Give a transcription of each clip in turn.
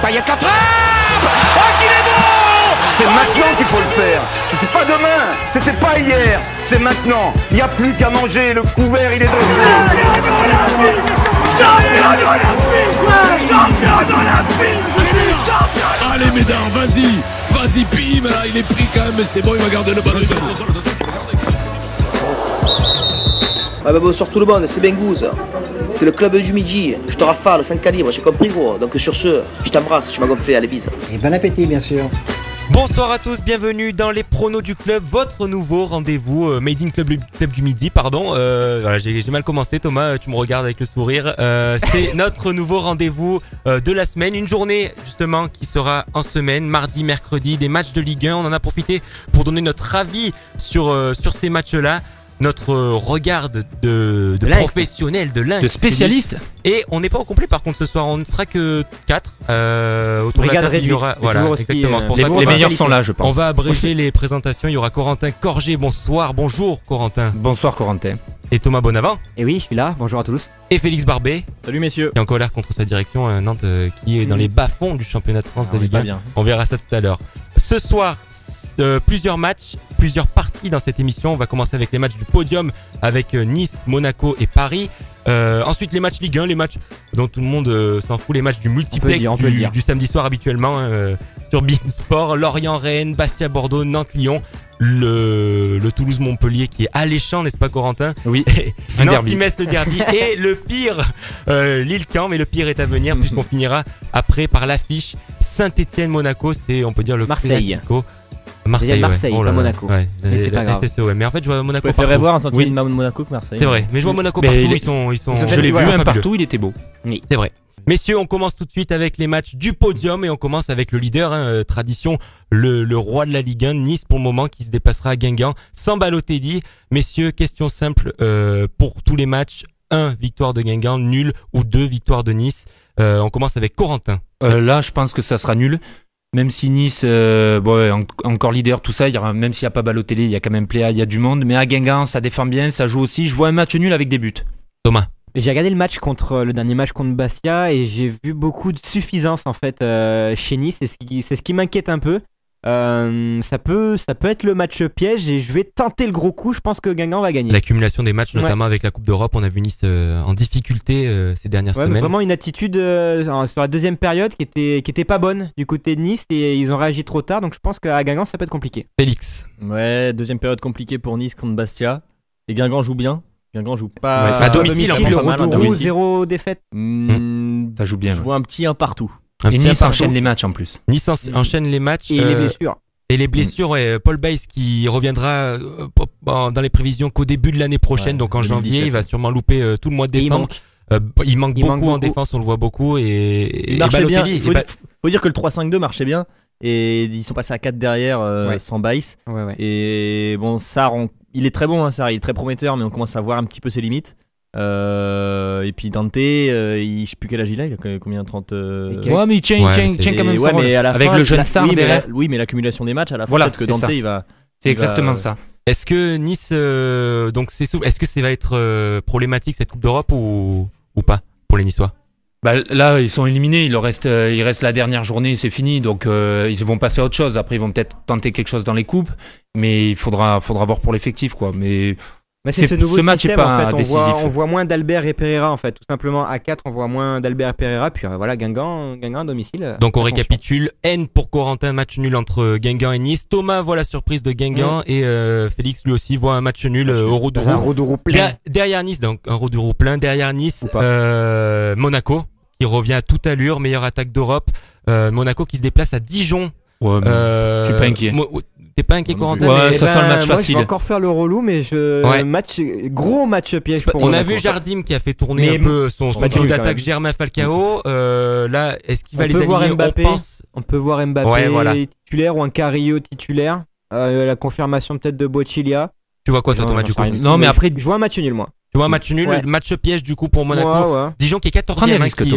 Payet la frappe. Oh, qu'il est bon! C'est maintenant qu'il faut le faire. C'est pas demain, c'était pas hier, c'est maintenant. Il n'y a plus qu'à manger, le couvert il est dressé. Allez Médard, vas-y, bim, là, il est pris quand même, mais c'est bon, il va garder le ballon. Ah bah bonsoir tout le monde, c'est Bengouze. C'est le club du midi, je te rafale, 5 calibres, j'ai compris gros. Donc sur ce, je t'embrasse, tu m'as gonflé, allez bise. Et bon appétit bien sûr. Bonsoir à tous, bienvenue dans les pronos du club, votre nouveau rendez-vous Made in Club du Midi, pardon. Voilà, j'ai mal commencé, Thomas, tu me regardes avec le sourire. C'est notre nouveau rendez-vous de la semaine, une journée justement qui sera en semaine, mardi, mercredi, des matchs de Ligue 1. On en a profité pour donner notre avis sur ces matchs-là. Notre regard de professionnel, de spécialiste. Et on n'est pas au complet par contre ce soir, on ne sera que 4 autour de la table. Il y aura, voilà, exactement. Pour ça les meilleurs sont là, je pense. On va abréger les présentations. Il y aura Corentin Corgé. Bonjour Corentin. Bonsoir Corentin. Et Thomas Bonavent. Et oui, je suis là. Bonjour à tous. Et Félix Barbet. Salut messieurs. Qui est en colère contre sa direction Nantes, qui est dans les bas-fonds du championnat de France de Ligue 1. On verra ça tout à l'heure. Ce soir, plusieurs matchs, plusieurs parties dans cette émission. On va commencer avec les matchs du podium avec Nice, Monaco et Paris. Ensuite les matchs Ligue 1, les matchs dont tout le monde s'en fout, les matchs du multiplex du samedi soir habituellement sur beIN Sport, Lorient-Rennes, Bastia-Bordeaux, Nantes-Lyon, le Toulouse-Montpellier qui est alléchant, n'est-ce pas Corentin? Oui, Nancy-Metz le derby et le pire Lille-Caen, mais le pire est à venir puisqu'on finira après par l'affiche Saint-Étienne-Monaco, c'est on peut dire le classico. Marseille, pas Monaco. Ouais, mais c'est pas grave. Mais en fait, je vois Monaco. Je préférerais voir un Saint-Étienne Monaco que Marseille. C'est vrai, mais je vois Monaco partout. Ils sont je l'ai vu même partout, il était beau. Oui, c'est vrai. Messieurs, on commence tout de suite avec les matchs du podium et on commence avec le leader, tradition, le roi de la Ligue 1, Nice pour le moment, qui se déplacera à Guingamp sans Balotelli. Messieurs, question simple pour tous les matchs, 1 victoire de Guingamp, nul ou 2 victoires de Nice. On commence avec Corentin. Là, je pense que ça sera nul. Même si Nice, encore leader, tout ça, même s'il n'y a pas Balotelli, il y a quand même Pléa, il y a du monde. Mais à Guingamp, ça défend bien, ça joue aussi. Je vois un match nul avec des buts. Thomas. J'ai regardé le dernier match contre Bastia et j'ai vu beaucoup de suffisance en fait chez Nice. C'est ce qui m'inquiète un peu. Ça peut être le match piège et je vais tenter le gros coup. Je pense que Guingamp va gagner. L'accumulation des matchs, notamment avec la Coupe d'Europe, on a vu Nice en difficulté ces dernières semaines. Vraiment une attitude sur la deuxième période qui était pas bonne du côté de Nice et ils ont réagi trop tard. Donc je pense qu'à Guingamp ça peut être compliqué. Félix. Ouais, deuxième période compliquée pour Nice contre Bastia. Et Guingamp joue bien. Guingamp joue pas à domicile, le retour 0 défaite. Ça joue bien. Je vois un petit 1 partout. Et Nice enchaîne les matchs en plus. Nice enchaîne les matchs. Et les blessures. Et les blessures, Paul Bays qui reviendra dans les prévisions qu'au début de l'année prochaine, donc en janvier, il va sûrement louper tout le mois de décembre. Il manque beaucoup en défense, on le voit beaucoup. Il marchait bien. Il faut dire que le 3-5-2 marchait bien. Et ils sont passés à 4 derrière sans Bays. Ouais. Et bon, Sarr, il est très bon, hein, Sarr, il est très prometteur, mais on commence à voir un petit peu ses limites. Et puis Dante, je sais plus quel âge il a combien 30 Ouais, mais il tient quand même son rôle. Mais à la avec fin, le jeune Sarr derrière. Oui, mais l'accumulation des matchs à la fin, voilà, peut-être que Dante ça. il va. C'est exactement ça. Est-ce que Nice, est-ce que ça va être problématique cette Coupe d'Europe ou pas pour les Niçois? Là, ils sont éliminés. Il reste la dernière journée, c'est fini. Donc, ils vont passer à autre chose. Après, ils vont peut-être tenter quelque chose dans les coupes, mais il faudra voir pour l'effectif, quoi. Mais c'est ce nouveau match système, est pas en fait. décisif. On voit moins d'Albert et Pereira, en fait. Tout simplement, à 4, on voit moins d'Albert et Pereira. Puis voilà, Guingamp à domicile. Donc, on récapitule. N pour Corentin, match nul entre Guingamp et Nice. Thomas voit la surprise de Guingamp et Félix, lui aussi, voit un match nul au Roux-du-Roux. Un Roux-du-Roux plein. Derrière Nice, donc un Roux-du-Roux plein. Derrière Nice, Monaco, qui revient à toute allure, meilleure attaque d'Europe. Monaco qui se déplace à Dijon. Ouais, je suis pas inquiet. T'es pas inquiet, Corentin? Ouais, ça sent le match facile. Je vais encore faire le relou, mais gros match piège pour On Monaco. a vu Jardim qui a fait tourner un peu son duo d'attaque Germain Falcao. Là, est-ce qu'il va les aligner? On peut voir Mbappé titulaire ou un Carrillo titulaire. La confirmation peut-être de Bocchiglia. Tu vois quoi, ça, Thomas, du coup? Non, mais après, je vois un match nul, moi. Tu vois, match nul, match piège du coup pour Monaco. Dijon qui est 14e, qui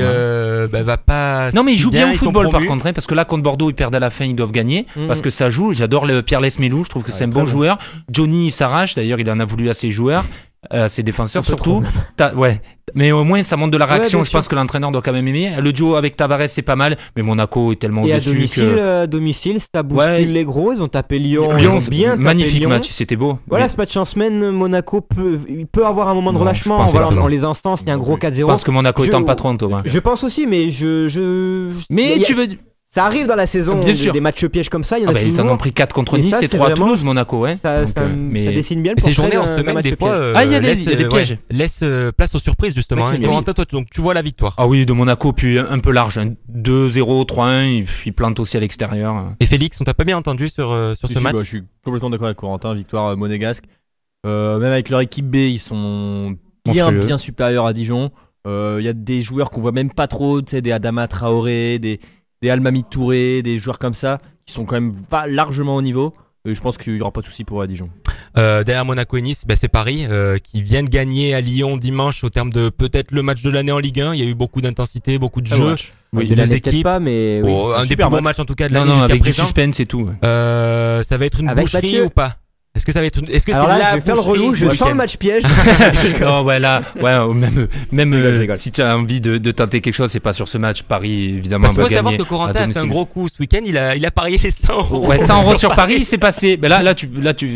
va pas. Non, mais ils jouent bien au football par contre, parce que là contre Bordeaux ils perdent à la fin, ils doivent gagner parce que ça joue. J'adore Pierre Lesmelou, je trouve que c'est un bon joueur. Johnny il s'arrache, d'ailleurs il en a voulu à ses joueurs. à ses défenseurs Un peu surtout. trop. Ouais, mais au moins ça montre de la réaction. bien Je pense sûr. que l'entraîneur doit quand même aimer. Le duo avec Tavares c'est pas mal, mais Monaco est tellement Et à au-dessus domicile, que domicile, ça bouscule Ouais. les gros. Ils ont tapé Lyon. Lyon, ils ont bien tapé magnifique Lyon. match, c'était beau. Voilà, Mais ce match en semaine, Monaco il peut avoir un moment de Non, je relâchement. pense Voilà, pas, non. en les instances, il y a un gros je 4-0. pense que Monaco est Je- en patron, Thomas. Je pense aussi, mais Mais il y a- tu veux. ça arrive dans la saison Bien des, sûr. des matchs pièges comme ça. Il y en Ah a bah, ils en toujours. ont pris 4 contre Et Nice ça, et c'est 3 à vraiment- Toulouse, Monaco, ouais. Ça, Donc, ça mais- dessine bien le Et ces portrait journées en d'un semaine, match des fois, piège. Ah, il y a laissent, des pièges. laissent place aux surprises, justement. Match Hein. nul. Corentin, toi, donc, tu vois la victoire. Ah oui, de Monaco, puis un peu large. Hein. 2-0, 3-1, il plante aussi à l'extérieur. Et Félix, on t'a pas bien entendu sur Si, ce si, match. bah, je suis complètement d'accord avec Corentin. Victoire monégasque. Même avec leur équipe B, ils sont bien, Monstrueux. bien supérieurs à Dijon. Il y a des joueurs qu'on voit même pas trop, tu sais, des Adama Traoré, des Almami Touré, des joueurs comme ça, qui sont quand même largement au niveau. Et je pense qu'il n'y aura pas de souci pour Dijon. Derrière Monaco et Nice, bah, c'est Paris qui viennent gagner à Lyon dimanche au terme de peut-être le match de l'année en Ligue 1. Il y a eu beaucoup d'intensité, beaucoup de Très bon jeux. match. Oui, De deux l'année, peut-être équipes. pas, mais oui. Oh, un des super plus beaux match. matchs en tout cas de Non, l'année non, jusqu'à avec du présent. suspense et tout. Ouais. Ça va être une Avec boucherie Mathieu. ou pas? Est-ce que ça va être est-ce que Alors c'est là, la je vais faire le boucherie relou. Je du sens le week-end match piège. Non, ouais, là, ouais, même Je rigole. si tu as envie de tenter quelque chose, c'est pas sur ce match. Paris, évidemment, Parce qu'il va faut savoir gagner. que Corentin à a fait un domicile. gros coup ce week-end. Il a parié les 100 euros. Ouais, 100 euros sur Paris, c'est passé. Ben là,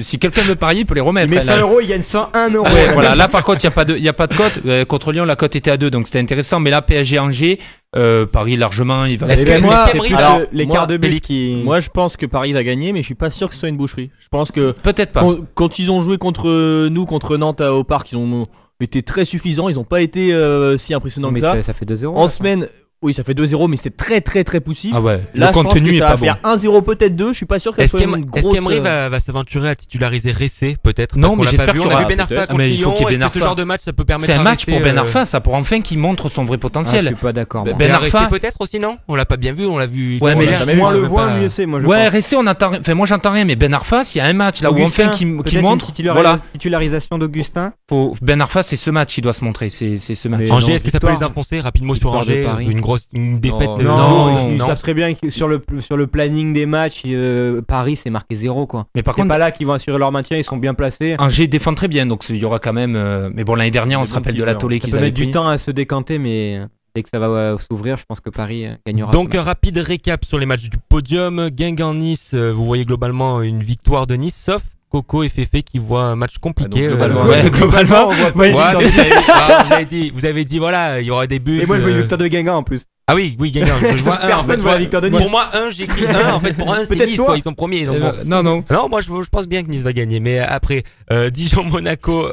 si quelqu'un veut parier, il peut les remettre. Il met Là. 100 euros, il gagne 101 euros. Ouais, voilà. Là, par contre, il y a pas de cote. Contre Lyon, la cote était à 2, donc c'était intéressant. Mais là, PSG Angers, Paris largement, il va. Est-ce Eh que- ben moi, est-ce c'est qu'Emery plus va- l'écart de but Félix, qui. Moi, je pense que Paris va gagner, mais je suis pas sûr que ce soit une boucherie. Je pense que Peut-être pas. quand ils ont joué contre nous, contre Nantes au parc, ils ont été très suffisants. Ils n'ont pas été si impressionnants Non, mais que ça. ça fait 2-0. En semaine, oui, ça fait 2-0, mais c'est très très très poussif. Ah ouais. Là, Le je pense contenu que est ça pas va bon. faire 1-0, peut-être 2. Je suis pas sûr qu'elle Est-ce soit une grosse. qu'Emery va s'aventurer à titulariser Ressé peut-être? Non, Parce qu'on mais l'a j'espère pas vu. qu'il On y a vu aura Ben Arfa peut-être. contre Mais il faut Lyon. qu'il y ait Est-ce Ben que ce Arfa. genre de match ça peut permettre C'est un à match pour Ressé, Ben Arfa, ça, pour enfin qu'il montre son vrai Ah, je potentiel. suis pas d'accord. moi. Ben Ben Arfa Arfa- peut-être aussi, non? On l'a pas bien vu, on l'a vu. Ouais, mais on l'a là, jamais vu, Moins on le l'a voit, pas- mieux c'est. Moi, je Ouais, pense. Ressé, on attend. Enfin, moi, j'entends rien, mais Ben Arfa, s'il y a un match là où Augustin, enfin qui peut-être montre, une voilà. titularisation d'Augustin. Ben Arfa, c'est ce match qui doit se montrer. C'est ce match. Mais Angers, non, est-ce que ça peut victoire. les enfoncer rapidement sur Victoire de Angers? Paris. Une défaite Non, de- Non, ils non. savent très bien que sur le planning des matchs, Paris c'est marqué 0 quoi. Mais par C'est contre, pas là qu'ils vont assurer leur maintien, ils sont bien placés. Angers défend très bien, donc il y aura quand même. Mais bon, l'année dernière, on Des se bons rappelle de petits la joueurs. tollée Ça qu'ils peut avaient mettre du pris. temps à se décanter, mais dès que ça va s'ouvrir, je pense que Paris gagnera. Donc ce un match. rapide récap sur les matchs du podium. Guingamp-Nice, vous voyez globalement une victoire de Nice, sauf Coco et Féfé qui voient un match compliqué. Ah, donc, globalement, Ouais, globalement, on voit pas ouais, une Ouais, victoire mais de- vous avez dit voilà, il y aura des buts. Et moi je vois une victoire de Guingamp en plus. Ah oui, Guingamp. Je vois un. Personne voit la victoire de Nice. Pour moi, j'ai écrit un. En fait, pour un, c'est Peut-être Nice, toi. quoi. Ils sont premiers. Donc bon. Non, non. Non, moi je pense bien que Nice va gagner. Mais après, Dijon-Monaco,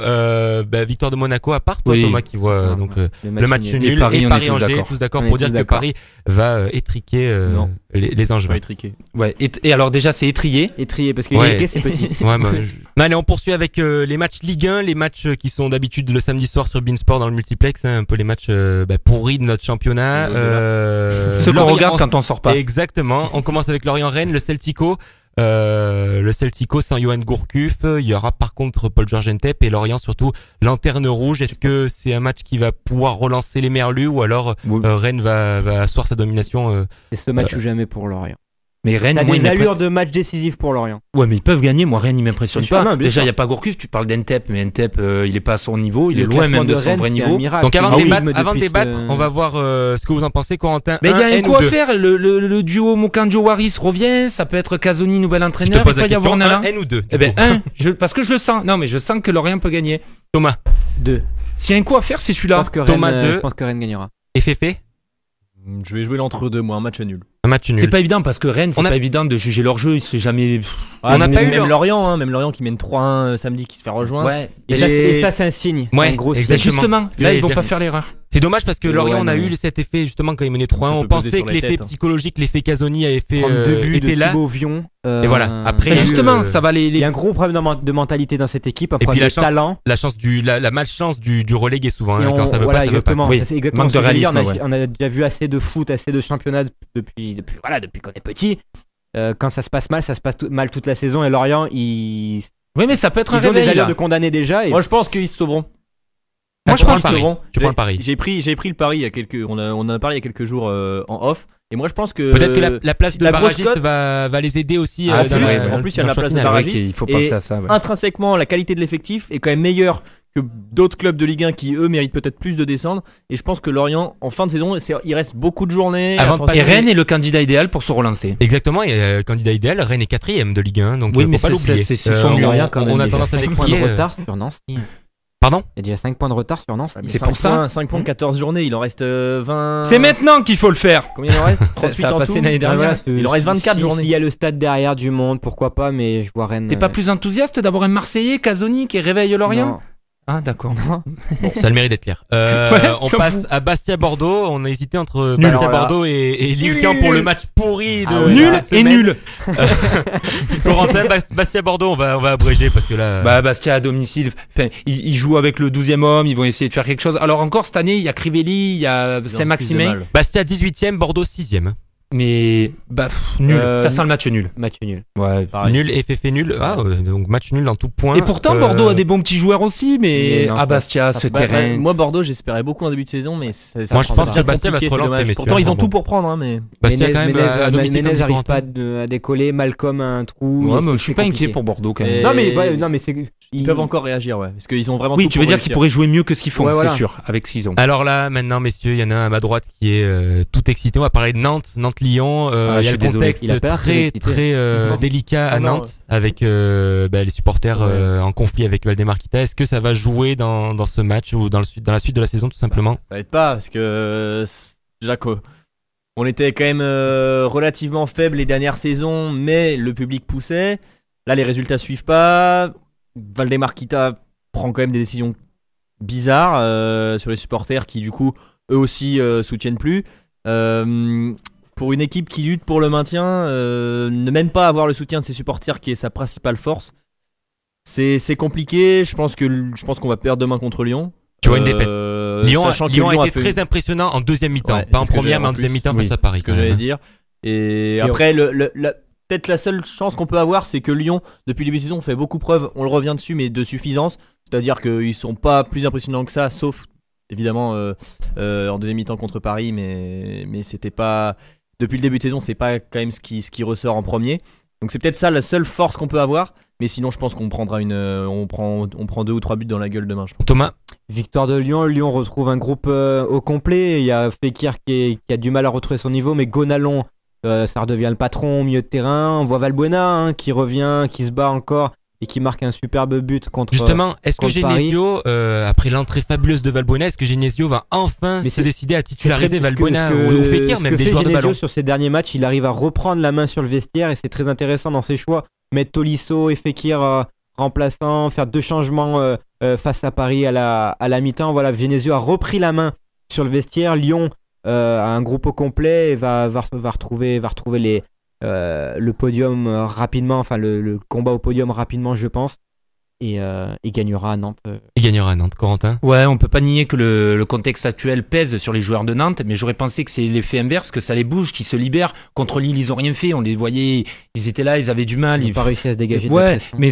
victoire de Monaco, à part toi, Oui. Thomas, qui voit donc le match nul. Et Paris, on est tous Angers, d'accord. tous d'accord On pour est dire tous que d'accord. Paris va étriquer Non. les Je Angevins. vais étriquer. Ouais. Et alors, déjà, c'est étrié. Étrié parce que Ouais. Ériquet, c'est petit. Ouais, bah, Non, allez, on poursuit avec les matchs Ligue 1, les matchs qui sont d'habitude le samedi soir sur Beansport dans le multiplex, hein, un peu les matchs pourris de notre championnat. Ceux qu'on Lorient- regarde quand on sort pas. Exactement. On commence avec Lorient-Rennes, le Celtico. Le Celtico sans Johan Gourcuff. Il y aura par contre Paul Georges Ntep et Lorient surtout lanterne rouge. Est-ce que c'est un match qui va pouvoir relancer les Merlus ou alors Oui. Rennes va asseoir sa domination C'est ce match ou jamais pour Lorient. Mais Rennes, T'as moi, des il m'impressionne. allures de match décisif pour Lorient. Ouais, mais ils peuvent gagner. Moi, Rennes, il m'impressionne Bien sûr, pas. non, bien Déjà, sûr. il n'y a pas Gourcuff. Tu parles d'Ntep, mais Ntep, il est pas à son niveau. Il est Le loin classement même de son Rennes, vrai c'est un niveau. miracle. Donc avant Le de rythme débattre, depuis débattre, on va voir ce que vous en pensez, Corentin. Mais il y a un N coup ou à deux. faire. Le duo Mokandio-Waris revient. Ça peut être Casoni, nouvel Je entraîneur. te pose Il la peut y avoir question, un un N ou deux. Eh ben, parce que je le sens. Non, mais je sens que Lorient peut gagner. Thomas 2. S'il y a un coup à faire, c'est Je celui-là. pense que Thomas Rennes, deux. je pense que Rennes gagnera. et Féfé, Je vais jouer l'entre-deux, moi, un match nul. un match nul. C'est pas évident parce que Rennes, c'est On a- pas évident de juger leur jeu. C'est jamais. On n'a pas eu même le- Lorient, hein, même Lorient qui mène 3-1 samedi, qui se fait rejoindre. Ouais. Et ça, c'est un signe. Ouais, un gros signe. Bah, exactement. justement, Ce que là, j'allais ils vont dire. pas faire l'erreur. C'est dommage parce que Ouais, Lorient, on a non. eu cet effet justement quand il menait 3-1. Ça On peut peser pensait sur que les l'effet têtes, hein. psychologique, l'effet Casoni avait fait 32 buts de était là. Thibaut Vion. Et voilà. Après, Bah, il y a eu, justement, ça va il y a un gros problème de mentalité dans cette équipe, un puis problème la de chance- talent. La malchance du relégué souvent. Et hein, quand ça veut voilà, pas, ça veut pas. exactement. Oui. Ça, c'est exactement Manque ce de que je veux dire. réalisme, On a déjà vu assez de foot, assez de championnat depuis qu'on est petit. Quand ça se passe mal, ça se passe mal toute la saison. Et Lorient, ils Oui, mais ça peut être un ont des réveil. allures là. de condamner déjà. Et Moi, je pense qu'ils se sauveront. Moi, je pense prends le qu'ils se pari. sauveront. Tu prends le pari. J'ai pris le pari il y a quelques. On en a parlé il y a quelques jours en off. Et moi, je pense que. Peut-être que la place de la grosse barragiste cote- va les aider aussi. Ah, dans c'est vrai. la- En plus, il y a dans la le place de final. C'est vrai barragiste. qu'il faut Et penser à ça. ouais. Intrinsèquement, la qualité de l'effectif est quand même meilleure que d'autres clubs de Ligue 1 qui eux méritent peut-être plus de descendre. Et je pense que Lorient en fin de saison, il reste beaucoup de journées. Et Rennes est le candidat idéal pour se relancer. Exactement, et candidat idéal, Rennes est 4ème de Ligue 1, donc oui, faut mais pas l'oublier. Ce sont Lorient quand même. On a tendance à 5 points décrier. de retard sur Nancy. Pardon ? Il y a déjà 5 points de retard sur Nancy. C'est pour ça. 5 points, 14 journées, il en reste 20. C'est maintenant qu'il faut le faire. Combien il en reste 38 Ça a en passé tout. l'année dernière. Il en reste 24 journées. Il y a le stade derrière du monde, pourquoi pas, mais je vois Rennes. T'es pas plus enthousiaste d'avoir un Marseillais, Casoni, qui réveille Lorient? Non. Ah d'accord. Bon, ça a le mérite d'être clair. On passe à Bastia-Bordeaux. On a hésité entre Nul. Bastia-Bordeaux et Lille pour le match pourri de Nul cette et semaine. nul. Corentin, Bastia-Bordeaux, on va abréger parce que là. Bah Bastia à domicile, enfin, ils jouent avec le 12e homme, ils vont essayer de faire quelque chose. Alors encore cette année, il y a Crivelli, il y a Saint-Maximin, Bastia 18ème, Bordeaux 6ème. mais nul. Ça sent le match nul. Match nul. Ouais. Pareil. Nul et Féfé nul. Donc match nul dans tout point. Et pourtant Bordeaux a des bons petits joueurs aussi, mais Mais non, à Bastia, ce terrain. Moi Bordeaux, j'espérais beaucoup en début de saison, mais ça Moi, je pense ça que Bastia va se compliqué, c'est relancer, dommage. messieurs. Pourtant ils ont Bon. tout pour prendre, hein, mais. Bastia quand même à domicile Menez comme dit n'arrive Corentin. pas à décoller, Malcolm a un trou. Ouais, et mais c'est je suis pas compliqué. inquiet pour Bordeaux quand même. Et- Non mais c'est Ils peuvent encore réagir, ouais, parce qu'ils ont vraiment. Oui, tout tu veux pour dire qu'ils réussir. pourraient jouer mieux que ce qu'ils font, Ouais, voilà. c'est sûr, avec ce qu'ils ont. Alors là, maintenant, messieurs, il y en a un à ma droite qui est tout excité. On va parler de Nantes-Lyon. Ah, Il y je a suis le désolé. contexte Il a pas très excité. très délicat à Ah non, Nantes avec les supporters en conflit avec Valdemar Kita. Est-ce que ça va jouer dans ce match ou dans la suite de la saison tout simplement? Ça aide pas parce que déjà on était quand même relativement faible les dernières saisons, mais le public poussait. Là, les résultats suivent pas. Valdemar Kita prend quand même des décisions bizarres sur les supporters qui, du coup, eux aussi soutiennent plus. Pour une équipe qui lutte pour le maintien, ne même pas avoir le soutien de ses supporters qui est sa principale force, c'est compliqué. Je pense qu'on va perdre demain contre Lyon. Tu vois une défaite. Lyon sachant que a été fait très impressionnant en deuxième mi-temps, Ouais, pas en c'est ce que première, j'allais- mais en en deuxième plus, mi-temps oui, face à Paris. ce que quand j'allais même. dire. Et après, peut-être la seule chance qu'on peut avoir, c'est que Lyon, depuis le début de saison, fait beaucoup preuve, on le revient dessus, mais de suffisance. C'est-à-dire qu'ils sont pas plus impressionnants que ça, sauf évidemment en deuxième mi-temps contre Paris, mais c'était pas. Depuis le début de saison, c'est pas quand même ce qui ressort en premier. Donc c'est peut-être ça la seule force qu'on peut avoir. Mais sinon, je pense qu'on prendra on prend 2 ou 3 buts dans la gueule demain. Je pense. Thomas, Victoire de Lyon. Lyon retrouve un groupe au complet. Il y a Fekir qui a du mal à retrouver son niveau, mais Gonalon, ça redevient le patron au milieu de terrain. On voit Valbuena qui revient, qui se bat encore et qui marque un superbe but contre. justement, est-ce que contre Paris. Genesio, après l'entrée fabuleuse de Valbuena, est-ce que Genesio va enfin Mais se c'est- décider à C'est titulariser très- Valbuena ce que- ou Fekir, ce même que des fait joueurs de Genesio ballon? sur ces derniers matchs, il arrive à reprendre la main sur le vestiaire et c'est très intéressant dans ses choix. Mettre Tolisso et Fekir remplaçant, faire 2 changements face à Paris à la mi-temps. Voilà, Genesio a repris la main sur le vestiaire. Lyon a un groupe au complet et va retrouver le podium rapidement, enfin le combat au podium rapidement, je pense. Et il gagnera à Nantes. Il gagnera à Nantes, Corentin. Ouais, on peut pas nier que le contexte actuel pèse sur les joueurs de Nantes, mais j'aurais pensé que c'est l'effet inverse, que ça les bouge, qu'ils se libèrent. Contre Lille, ils ont rien fait, on les voyait, ils étaient là, ils avaient du mal. Ils n'ont pas réussi à se dégager de la Ouais, pression. mais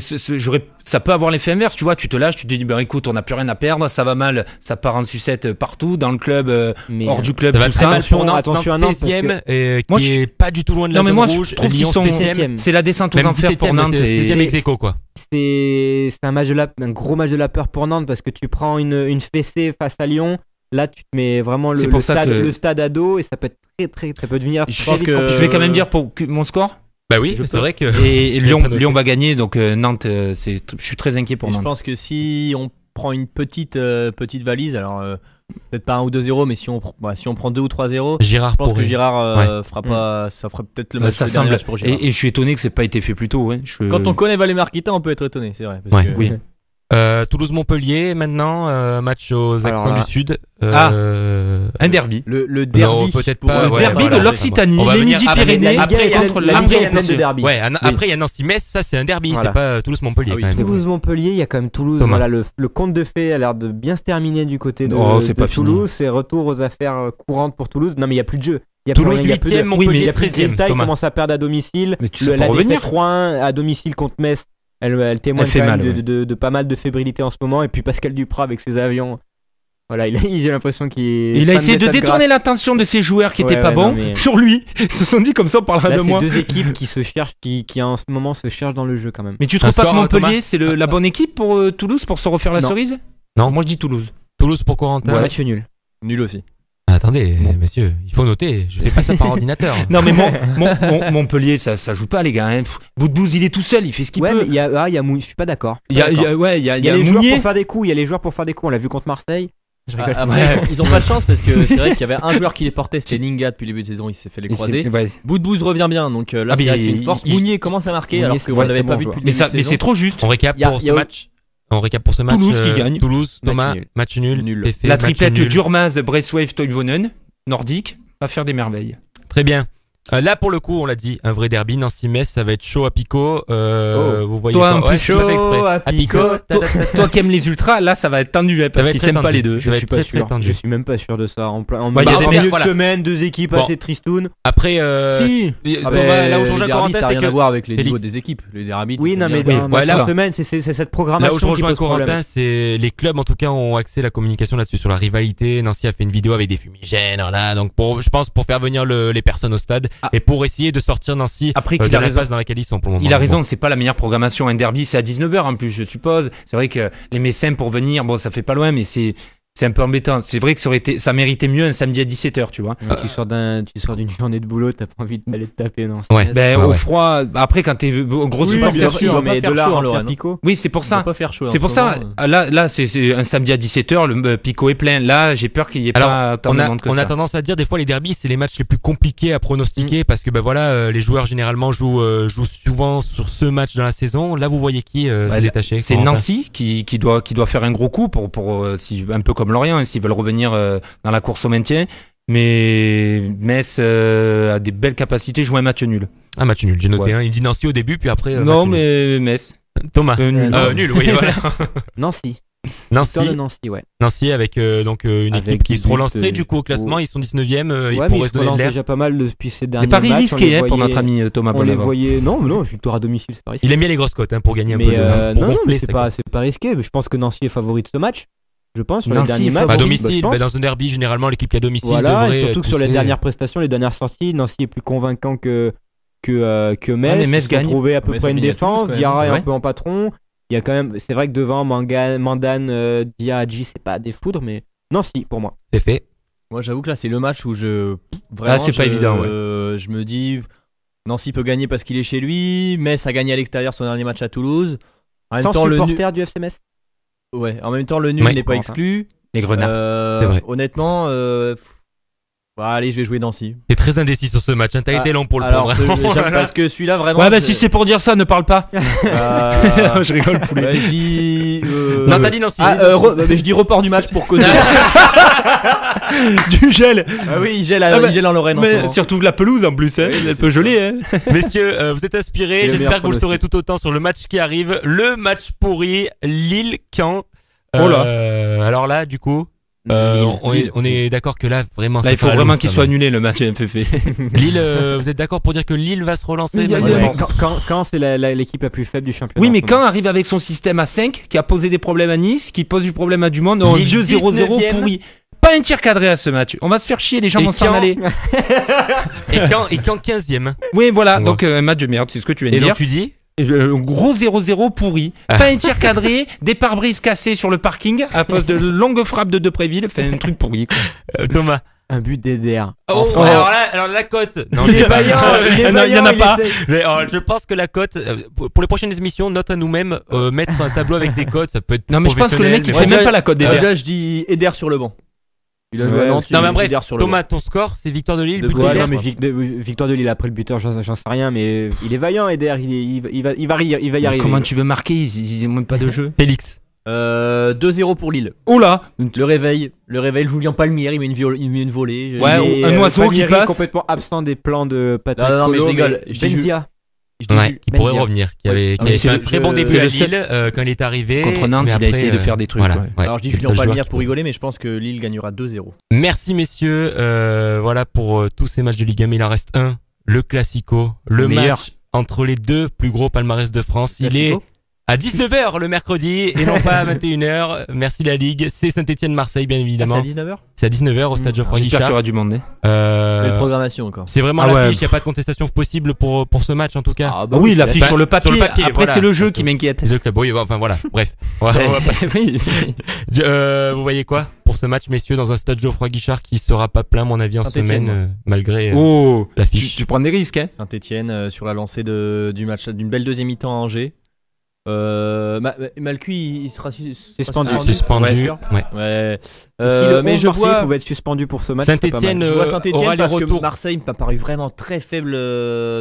ça peut avoir l'effet inverse, tu vois, tu te lâches, tu te dis, ben écoute, on n'a plus rien à perdre, ça va mal, ça part en sucette partout, dans le club, Mais, hors du club, Ça va tout très ça. mal pour Nantes. attention à Nantes Nantes, parce 16ème, Moi, qui je- est pas du tout loin de la Non, mais zone moi, je rouge. trouve qu'ils Lyon sont 16ème. C'est la descente aux Même enfers pour 17ème, Nantes. c'est et- 16ème ex aequo, quoi. c'est un gros match de la peur pour Nantes parce que tu prends une fessée face à Lyon. Là, tu te mets vraiment C'est pour ça que- le stade à dos et ça peut être ça peut devenir Je très pense vite que compliqué. je vais quand même dire pour mon score. Bah oui, Je c'est peux. vrai que. Et Lyon, pas noté. Lyon va gagner, donc Nantes, je suis très inquiet pour Et je Nantes. pense que si on prend une petite valise, alors peut-être pas 1 ou 2-0, mais si on prend 2 ou 3-0, Girard je pense que pourrait. Girard fera pas, ça fera peut-être le match, Ça le dernier semble. match pour Girard. Et je suis étonné que ça n'ait pas été fait plus tôt. Ouais. Quand on connaît Valdemar Kita, on peut être étonné, c'est vrai. Parce Ouais, que- oui. Toulouse-Montpellier maintenant, match aux Alors accents là- du Sud. Un derby. Le derby, Non, peut-être pour- pas. Le ouais, derby voilà. de l'Occitanie, On va les venir après, Midi-Pyrénées la Ligue est pleine- contre la la Ligue est Ligue. pleine de derby. Ouais, après il y a Nancy-Metz, ça c'est un derby, Voilà. c'est pas Toulouse-Montpellier Ah oui, quand même. Toulouse-Montpellier, il y a quand même Toulouse. Thomas. Voilà, le conte de fées a l'air de bien se terminer du côté de, Oh, c'est de pas fini. Toulouse. C'est retour aux affaires courantes pour Toulouse. Non, mais il n'y a plus de jeu. Il y a Toulouse plus rien, il y a plus de- 8ème, Oui, mais il Montpellier y a plus de 13ème. Grinta, il Thomas. commence à perdre à domicile. Mais tu sais pas La revenir. défaite 3-1 à domicile contre Metz, elle témoigne Elle fait quand même mal, ouais. de pas mal de fébrilité en ce moment. Et puis Pascal Duprat avec ses avions. Voilà, j'ai l'impression qu'il est. Il a fan essayé de d'état détourner grâce. l'attention de ces joueurs qui Ouais, étaient pas ouais, bons non, mais- sur lui. Ils se sont dit comme ça on parlera Là, de c'est moi. 2 équipes qui se cherchent, qui en ce moment se cherchent dans le jeu quand même. Mais tu trouves pas score, que Montpellier Thomas c'est la bonne équipe pour Toulouse pour se refaire la Non. cerise? Non. Moi je dis Toulouse. Toulouse pour Corentin. Ouais, match nul. Nul aussi. Attendez, messieurs, il faut noter. Je fais pas ça par ordinateur. Non mais Montpellier ça joue pas les gars. Hein. Boudbouz il est tout seul, il fait ce qu'il Ouais, peut. mais il y a je suis pas d'accord. Il y a les joueurs Mounier. pour faire des coups, il y a les joueurs pour faire des coups, on l'a vu contre Marseille. Je rigole. Après, ils ont pas de chance parce que c'est vrai qu'il y avait un joueur qui les portait, c'était Ninga depuis le début de saison, il s'est fait les croiser. Ouais. Boudbouz revient bien, donc là c'est vrai que c'est une force. Mounier commence à marquer alors qu'on l'avait pas vu depuis le début de Mais saison. c'est trop juste. On récap pour ce match. Toulouse qui gagne. Toulouse, Thomas, match nul. Nul. La triplette Durmaz, Bresswave, Toivonen, nordique, va faire des merveilles. Très bien. Là pour le coup, on l'a dit, un vrai derby. Nancy-Metz, ça va être chaud à Pico. Vous voyez Toi pas. un peu chaud à Pico. Toi qui aimes les ultras, là ça va être tendu hein, parce va qu'ils être s'aiment très pas les tendu. deux. Ça va Je suis être pas très, sûr. très tendu. Je suis même pas sûr de ça. En Bah, y a des milieu de voilà. semaine, deux équipes Bon. assez tristounes. Après, Si. Thomas, là où je rejoins ça Corentin, n'a c'est rien à que voir avec les Félix. niveaux des équipes. Les derbies. Oui, non, mais bien. dans Ouais, là- la semaine, c'est cette programmation. là où je qui rejoins pose problème. Corentin, c'est les clubs en tout cas ont accès à la communication là-dessus sur la rivalité. Nancy a fait une vidéo avec des fumigènes, voilà. Donc je pense pour faire venir les personnes au stade et pour essayer de sortir Nancy Après de qu'il a la raison. phase dans laquelle ils sont pour le moment. Il a raison, c'est pas la meilleure programmation. Un derby, c'est à 19h en plus, je suppose. C'est vrai que les Messins pour venir, bon, ça fait pas loin, mais c'est un peu embêtant. C'est vrai que ça méritait mieux un samedi à 17h, tu vois. Tu sors d'une journée de boulot, t'as pas envie d'aller te taper, non. Ouais. Ben, Ouais, au ouais. froid, après, quand t'es gros Oui, supporter, bien si. sûr, va mais pas de faire là chaud, à Lorraine. remplir Pico. Oui, c'est pour Ça va ça. pas faire chaud. C'est pour ça, là c'est un samedi à 17h, le Pico est plein. Là, j'ai peur qu'il y ait Alors, pas tant on de a, monde que on ça. a tendance à dire des fois les derbys c'est les matchs les plus compliqués à pronostiquer parce que ben voilà les joueurs généralement jouent souvent sur ce match dans la saison. Là vous voyez qui se détacher. C'est Corentin. Nancy qui doit faire un gros coup pour un peu comme Lorient, hein, s'ils veulent revenir dans la course au maintien. Mais Metz a des belles capacités, jouer un match nul. Un match nul, j'ai noté. Ouais. Hein. Il dit Nancy au début puis après. Non, match nul. mais Metz. Thomas. Nul. Nul, oui, voilà. Nancy. Nancy. Victoire de Nancy, ouais. Nancy avec donc une Avec équipe qui des se relancerait buts, du coup au classement. Ils sont 19e. Ils Ouais, mais pourraient ils se se donner de relancent l'air. déjà pas mal depuis ces derniers Des paris matchs. risqués pour notre ami Thomas On les Bonavent. voyait. Non, victoire à domicile, c'est pas risqué. Il aime bien les grosses cotes pour gagner un Mais peu de. Pour non, gonfler mais sa c'est pas risqué. Je pense que Nancy est favori de ce match. Je pense sur les Nancy derniers est matchs. cote. À favori, domicile, je pense. dans un derby généralement l'équipe qui a domicile Voilà, devrait et surtout que sur les pousser. dernières prestations, les dernières sorties, Nancy est plus convaincant que mais Metz. Metz Ils gagne. ont trouvé à peu Metz près a une gagné à Toulouse, défense. quand même. Diarra est Ouais. un peu en patron. Il y a quand même, c'est vrai que devant Mandan, Dia, Hadji, c'est pas des foudres, mais Nancy pour moi. C'est fait. Moi j'avoue que là c'est le match où vraiment c'est pas évident, ouais. je me dis Nancy peut gagner parce qu'il est chez lui, Metz a gagné à l'extérieur son dernier match à Toulouse. En même Sans temps, supporter du FC Metz. en même temps le nul Ouais. n'est pas Corentin. exclu. Les Grenats. C'est vrai. Honnêtement, allez je vais jouer Nancy. T'es très indécis sur ce match. Hein. T'as été long pour le Alors prendre. j'aime parce que celui-là vraiment. Ouais, bah si c'est pour dire ça, ne parle pas. Je rigole, poulet. Ouais, je dis. Non, t'as dit Nancy. Mais je dis report du match pour causer. Du gel. Ah oui, il gèle, Ah bah, il gèle en Lorraine en ce Mais moment. surtout la pelouse en plus, hein. Oui, Elle c'est peut geler. Hein. Messieurs, vous êtes inspirés. C'est le J'espère meilleur que vous le saurez pronostic. tout autant sur le match qui arrive. Le match pourri, Lille-Caen. Oh là. Alors là, du coup, on est d'accord que là, vraiment, Là, ça il faut sera vraiment loose, qu'il quand soit même. annulé le match FFP. Lille, vous êtes d'accord pour dire que Lille va se relancer Il y a- moi, il y a- je pense. Quand c'est l'équipe la plus faible du championnat. Oui, en mais ce quand moment. arrive avec son système à 5, qui a posé des problèmes à Nice, qui pose du problème à du monde, un Lille vieux 0-0 19e. pourri. Pas un tir cadré à ce match. On va se faire chier, les gens Et vont s'en Caen- aller. Et Caen 15e. Oui, voilà, Ouais. donc un match de merde, c'est ce que tu viens Et de donc dire. tu dis Un gros 0-0 pourri. Pas un tir cadré, des pare-brises cassés sur le parking à cause de longues frappes de Depréville. Fait un truc pourri. Quoi. Thomas. Un but d'Eder. Oh, Enfin. alors la cote. Non, Il est pas- vaillant, il est Non, il y en a vaillant, pas. essaye. Mais je pense que la cote, pour les prochaines émissions, note à nous-mêmes, mettre un tableau avec des cotes, ça peut être. Non, mais je pense que le mec, il professionnel, fait mais même pas la cote des Déjà, je dis Eder sur le banc. Il a joué Ouais, à Nantes. Non, il mais a bref, Eder sur le Thomas, ton score, c'est victoire de Lille, De but Bruyne, d'Eder. Ouais, non, mais Victor de Lille après le buteur, j'en sais rien, mais il est vaillant, Eder. Il va y arriver. Comment tu veux marquer? Ils ont même pas de jeu. Félix. 2-0 pour Lille. Oh là. Le réveil, Julien Palmière, il met une volée. Ouais, Et, un oiseau qui Palmieri passe. complètement absent des plans de Patrick Non, mais je Colo, rigole. Je dis Benzia. Ouais, qui pourrait Benzia. revenir, qui avait mais fait c'est un le- très bon début c'est à le seul- Lille quand il est arrivé. Contre Nantes, mais il a après, essayé de faire des trucs. voilà, ouais. ouais. Alors je dis C'est le Julien seul joueur Palmière qui pour peut. rigoler, mais je pense que Lille gagnera 2-0. Merci messieurs, voilà pour tous ces matchs de Ligue 1, mais il en reste un, le Classico, le meilleur. match entre les deux plus gros palmarès de France. Il est Classico. à 19h le mercredi et non pas à 21h. Merci la Ligue. C'est Saint-Etienne-Marseille, bien évidemment. C'est à 19h. C'est à 19h au stade Geoffroy J'espère qu'il y Guichard. aura du monde. Belle programmation encore. C'est vraiment Ah ouais. l'affiche, il n'y a pas de contestation possible pour ce match en tout cas. Ah, Ah oui, l'affiche bah, sur le papier. sur le papier, Après, voilà. c'est le jeu qui m'inquiète. Les deux clubs, oui, enfin voilà, bref. On va pas- Oui. Vous voyez quoi pour ce match, messieurs, dans un stade Geoffroy Guichard qui sera pas plein, à mon avis, en Saint-Étienne, semaine, malgré Oh, l'affiche. tu prends des risques, hein. Saint-Etienne sur la lancée du match, d'une belle deuxième mi-temps à Angers. Malcuit, il sera Suspendu. Suspendu. Ouais, sûr. Ouais. Ouais. Si le mais 11 je Marseillais vois pouvait être suspendu pour ce match, c'est pas mal. Saint-Etienne je vois Saint-Etienne aura les parce que retours. Marseille m'a paru vraiment très faible,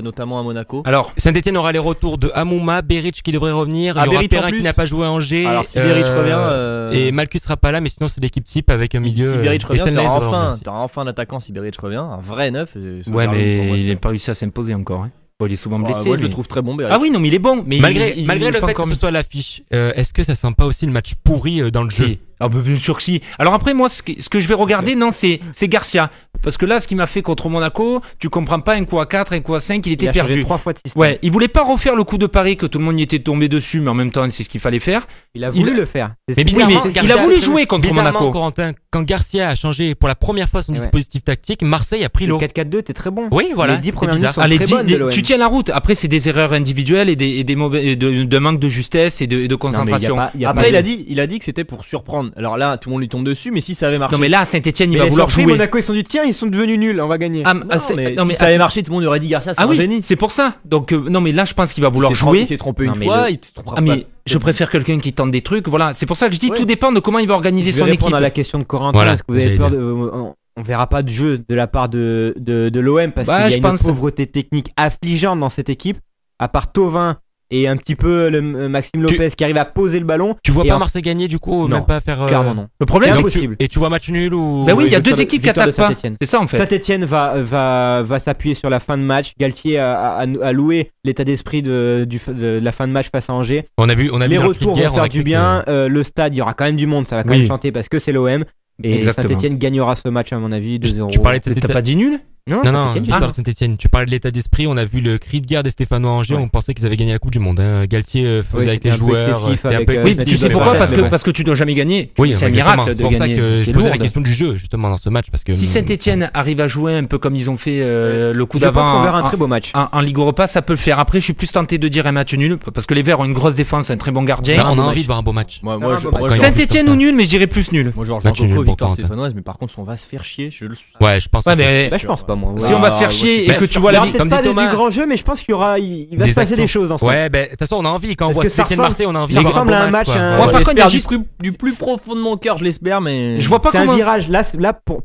notamment à Monaco. Alors, Saint-Etienne aura les retours de Hamouma, Beric qui devrait revenir, il y aura Beric en Perrin qui plus. n'a pas joué à Angers. Alors si Beric revient, Et Malkus sera pas là, mais sinon c'est l'équipe type avec un milieu. si Beric revient, Stenles devrait revenir t'auras aussi. enfin un attaquant si Beric revient, un vrai neuf. ouais, mais il n'a pas réussi à s'imposer encore. Hein. Bon, il est souvent blessé. Moi je le mais- trouve très bon Beric. Ah oui, non, mais il est bon. Mais Malgré il le est pas fait encore que ce soit l'affiche, est-ce que ça sent pas aussi le match pourri dans le jeu? Si. Ah bah bien sûr que si. Alors après moi ce que je vais regarder non c'est Garcia parce que là ce qu'il m'a fait contre Monaco, tu comprends pas un coup à 4, un coup à 5, il était Il a changé perdu. 3 fois de système. Ouais, il voulait pas refaire le coup de Paris que tout le monde y était tombé dessus mais en même temps c'est ce qu'il fallait faire. Il a voulu le faire. Mais Oui, bizarrement, mais il Garcia- a voulu jouer contre bizarrement, Monaco. Corentin, quand Garcia a changé pour la première fois son Ouais. dispositif tactique, Marseille a pris Le l'eau. 4-4-2, t'es très bon. Oui, voilà. Les 10 c'était premières bizarre. minutes sont Allez, très bonnes de l'OM. tu tiens la route. Après c'est des erreurs individuelles et des mauvais et de manque de justesse et de Non, mais il y a concentration. pas- il y a Après pas il de- a dit que c'était pour surprendre. Alors là tout le monde lui tombe dessus, mais si ça avait marché. Non mais là Saint-Etienne il Mais va les vouloir surpris, jouer. Monaco, ils se sont dit tiens, ils sont devenus nuls, on va gagner. Ah, Non, c'est- mais non, mais si ça avait ah, marché, tout le monde aurait dit Garcia, c'est ah un oui, génie. c'est pour ça. Donc non mais là je pense qu'il va vouloir Il jouer. s'est trompé Non, une mais fois, le- il se trompera Ah pas. mais je préfère quelqu'un qui tente des trucs, voilà. C'est pour ça que je dis Ouais. tout dépend de comment il va organiser Je vais son répondre équipe. à la question de Corentin. Voilà, Est-ce que vous avez j'allais peur dire. on verra pas de jeu de la part de l'OM parce Bah, qu'il y a je une pense- pauvreté technique affligeante dans cette équipe. À part Thauvin et un petit peu le Maxime Lopez qui arrive à poser le ballon. Tu vois Et pas en- Marseille gagner du coup, Non, même pas faire. Clairement non. Le problème C'est c'est que impossible. Et tu vois match nul ou. bah oui, il y a victoire deux de- équipes qui victoire de attaquent pas. Saint-Étienne. C'est ça en fait. Saint-Etienne va s'appuyer sur la fin de match. Galtier a loué l'état d'esprit de la fin de match face à Angers. On a vu Les dans le retours cri de guerre, vont on a faire cru du bien. Le stade, il y aura quand même du monde. Ça va quand Oui. même chanter parce que c'est l'OM. Et Exactement. Saint-Etienne gagnera ce match, à mon avis, 2-0. Tu parlais de T'as pas dit nul? Non, Non, non, Saint-Étienne, victoire de Saint-Etienne. Tu parlais de l'état d'esprit, on a vu le cri de guerre des Stéphanois à Angers, Ouais. on pensait qu'ils avaient gagné la Coupe du Monde. Hein. Galtier faisait Oui, avec c'était les un peu joueurs. excessif c'était un avec, peu euh, Oui, excessif. tu sais Saint-Étienne, pourquoi ouais. parce que tu dois jamais gagner. Oui, C'est un exactement. miracle C'est de pour ça gagner. que je C'est posais la lourd. question du jeu justement dans ce match parce que Si Saint-Etienne arrive à jouer un peu comme ils ont fait le coup Je pense d'avant qu'on verra un en- très beau match. en Ligue Europa, ça peut le faire. Après, je suis plus tenté de dire un match nul parce que les Verts ont une grosse défense, un très bon gardien. Là, on a beau envie match. de voir un beau match. Moi, Ah, moi, je bah, moi, quand je- il y a- Saint-Etienne ça. ou nul, mais je dirais plus nul. moi, je rejoins Match nul Coco, pour victoire Corentin. stéphanoise, mais par contre, on va se faire chier. Ouais, je pense. Ouais, aussi. mais Bah, je pense pas, moi. si on va se faire chier et Bah, que tu Il vois y la aura vie. peut-être comme pas dit Thomas, du grand jeu, mais je pense qu'il va se des passer actions. des choses dans ce match. Ouais, ben de toute façon, on a envie quand on Parce voit que ça Saint-Etienne ressemble- Marseille, on a envie ça d'avoir un ressemble bon à un match. match, quoi. hein. Moi, par contre, J'espère du plus profond de mon cœur, je l'espère, mais. Je vois pas C'est un comment. virage. Là,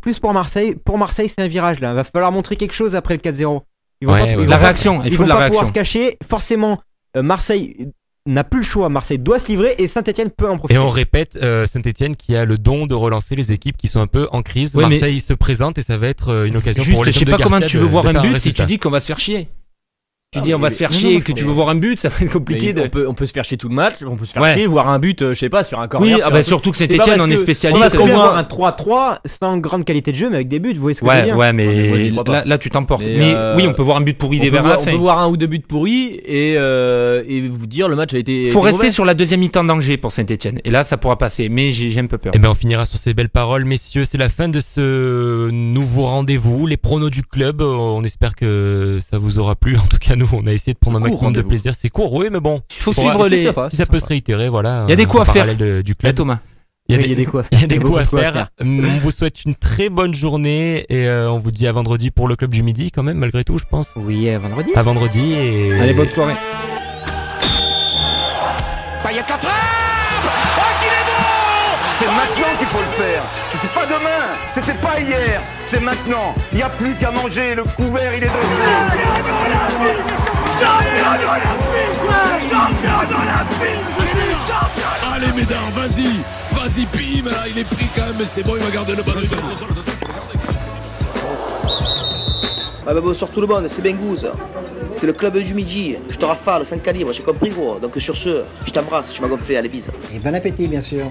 plus pour Marseille. Pour Marseille, c'est un virage. Là, va falloir montrer quelque chose après le 4-0. Ils vont Ouais, pas- ouais, ils ouais. vont La pas- réaction, il Ils faut vont de la pas pouvoir réaction. se cacher. Forcément, Marseille n'a plus le choix. Marseille doit se livrer et Saint-Etienne peut en profiter. Et on répète, Saint-Etienne qui a le don de relancer les équipes qui sont un peu en crise. Ouais, mais- Marseille se présente et ça va être une occasion Juste, pour les je sais hommes de pas comment Garcia tu veux de voir faire un but si résultat. tu dis qu'on va se faire chier. Tu dis Ah, on va mais- se faire non, chier non, et que tu mais- veux voir un but, ça va être compliqué. Mais on peut se faire chier tout le match, on peut se faire Ouais. chier, voir un but, je sais pas, sur un corner. Oui, sur ah un bah truc. surtout que C'est pas Saint-Etienne, parce on est que- On spécialiste. va très bien moi- avoir un 3-3 sans grande qualité de jeu, mais avec des buts. Vous voyez ce que je veux Ouais, dire ouais, mais moi, mais j'y crois pas. là tu t'emportes. Mais, Mais oui, on peut voir un but pourri des Verts à la On peut fin. voir un ou deux buts pourris et vous dire le match a été. Faut été rester mauvais. sur la deuxième mi-temps d'Angers pour Saint-Etienne. Et là, ça pourra passer. Mais j'ai un peu peur. Eh ben on finira sur ces belles paroles, messieurs. C'est la fin de ce nouveau rendez-vous, les pronos du club. On espère que ça vous aura plu. En tout cas, nous, on a essayé de prendre un Court maximum de rendez-vous. plaisir. C'est court, oui, mais bon. Il faut Bon, suivre ouais, les. Si ça peut se réitérer, voilà. Il y a des coups en à faire. parallèle du Là, club. Thomas. Oui, il y a des coups à faire. Il y a des beaucoup coups à de faire. On vous souhaite une très bonne journée et on vous dit à vendredi pour le club du midi, quand même, malgré tout, je pense. Oui, à vendredi. À vendredi et. Allez, bonne soirée. Payet la frappe. Oh, qu'il est bon! C'est maintenant qu'il faut le faire. C'est pas demain. C'était pas hier. C'est maintenant. Il n'y a plus qu'à manger. Le couvert, il est dressé. Allez, Médard, vas-y, Pim, là, il est pris quand même, mais c'est bon, il va garder le ballon. Ah bah bonsoir tout le monde, c'est Bengouz. C'est le club du midi. Je te rafale, 5 calibres, j'ai compris gros. Donc sur ce, je t'embrasse, tu m'as gonflé, allez bise. Et bon appétit, bien sûr.